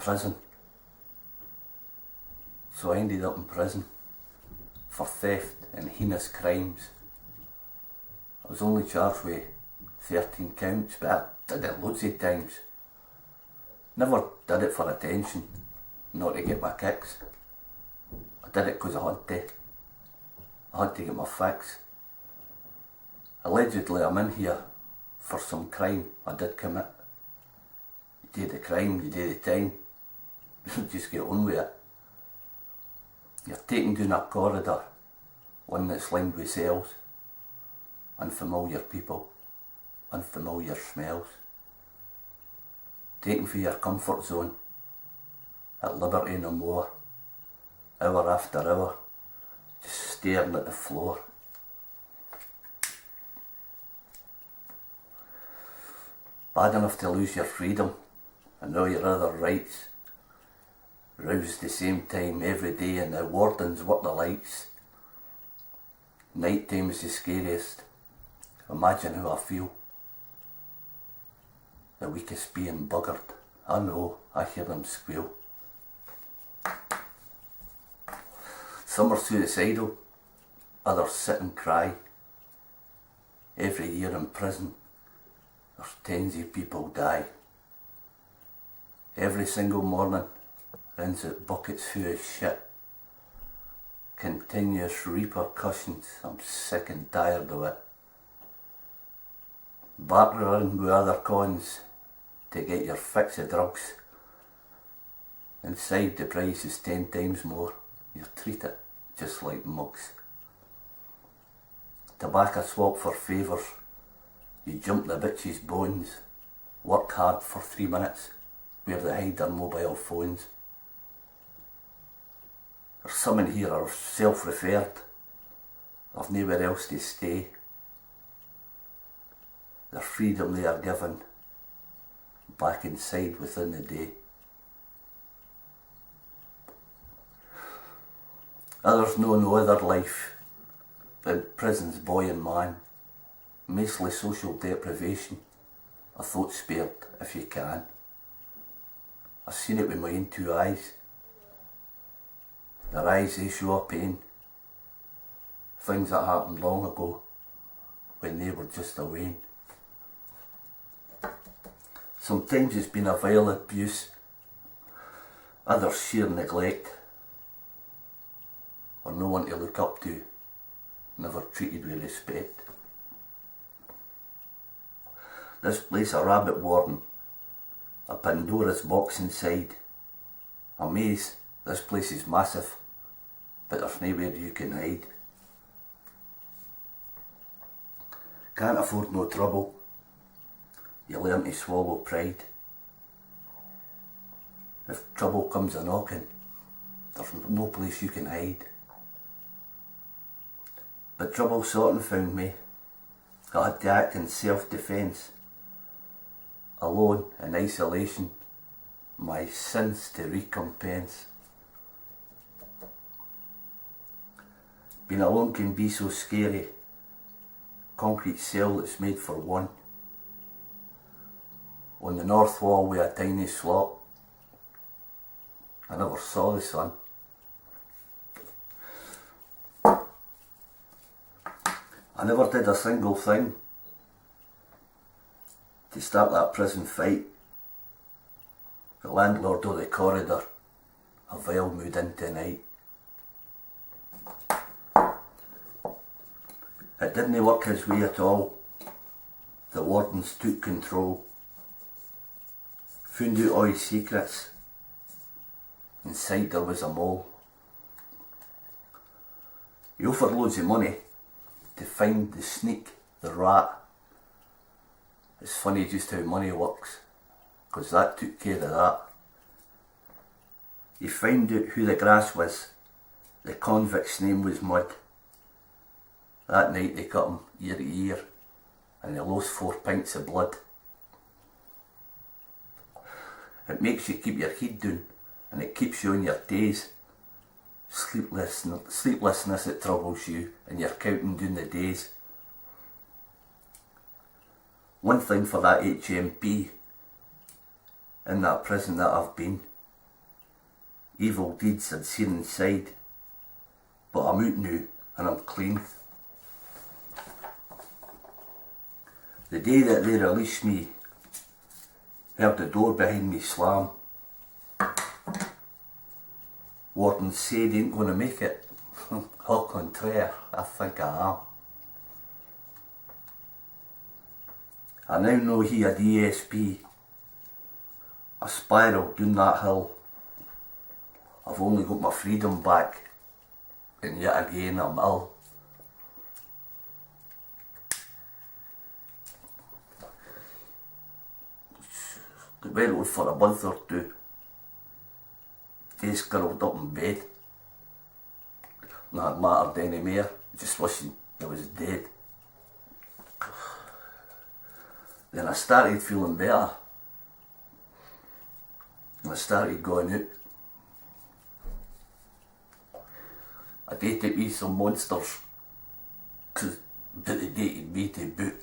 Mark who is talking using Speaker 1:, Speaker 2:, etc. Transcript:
Speaker 1: prison. So I ended up in prison for theft and heinous crimes. I was only charged with 13 counts, but I did it loads of times. Never did it for attention, not to get my kicks. I did it because I had to. I had to get my fix. Allegedly I'm in here for some crime I did commit. You do the crime, you do the time. Just get on with it. You're taken down a corridor, one that's lined with cells, unfamiliar people, unfamiliar smells. Taken for your comfort zone, at liberty no more, hour after hour, just staring at the floor. Bad enough to lose your freedom and all your other rights. Roused the same time every day and the wardens work the lights. Night time is the scariest. Imagine how I feel. The weakest being buggered. I know, I hear them squeal. Some are suicidal, others sit and cry. Every year in prison, there's tens of people die. Every single morning, rinse out buckets full of shit. Continuous repercussions, I'm sick and tired of it. Bartering with other cons to get your fix of drugs. Inside the price is 10 times more. You're treated just like mugs. Tobacco swap for favours. You jump the bitches' bones. Work hard for 3 minutes where they hide their mobile phones. There's some in here are self-referred. They've nowhere else to stay. Their freedom they are given back inside within the day. Others know no other life than prison's boy and man. Mostly social deprivation. A thought spared if you can. I've seen it with my own 2 eyes. Their eyes, they show pain. Things that happened long ago when they were just a wane. Sometimes it's been a vile abuse, others sheer neglect, or no one to look up to, never treated with respect. This place a rabbit warren, a Pandora's box inside. A maze, this place is massive, but there's nowhere you can hide. Can't afford no trouble, you learn to swallow pride. If trouble comes a knocking, there's no place you can hide. But trouble sorting found me. I had to act in self-defence. Alone in isolation, my sins to recompense. Being alone can be so scary. Concrete cell that's made for one. On the north wall with a tiny slot. I never saw the sun. I never did a single thing to start that prison fight. The landlord of the corridor, a vile mood into night. It didn't work his way at all. The wardens took control. Found out all his secrets. Inside there was a mole. He offered loads of money to find the sneak, the rat. It's funny just how money works, because that took care of that. He found out who the grass was. The convict's name was Mud. That night they cut him ear to ear, and he lost 4 pints of blood. It makes you keep your head down, and it keeps you on your toes. Sleeplessness that troubles you, and you're counting down the days. One thing for that HMP, in that prison that I've been, evil deeds I'd seen inside, but I'm out now and I'm clean. The day that they released me, heard the door behind me slam. Warden said he ain't going to make it. Au contraire, I think I am. I now know he had ESP. I spiralled down that hill. I've only got my freedom back, and yet again I'm ill. It went on for a month or two. Days curled up in bed. Not mattered anymore, just wishing I was dead. Then I started feeling better. And I started going out. I dated me some monsters, but they dated me to boot.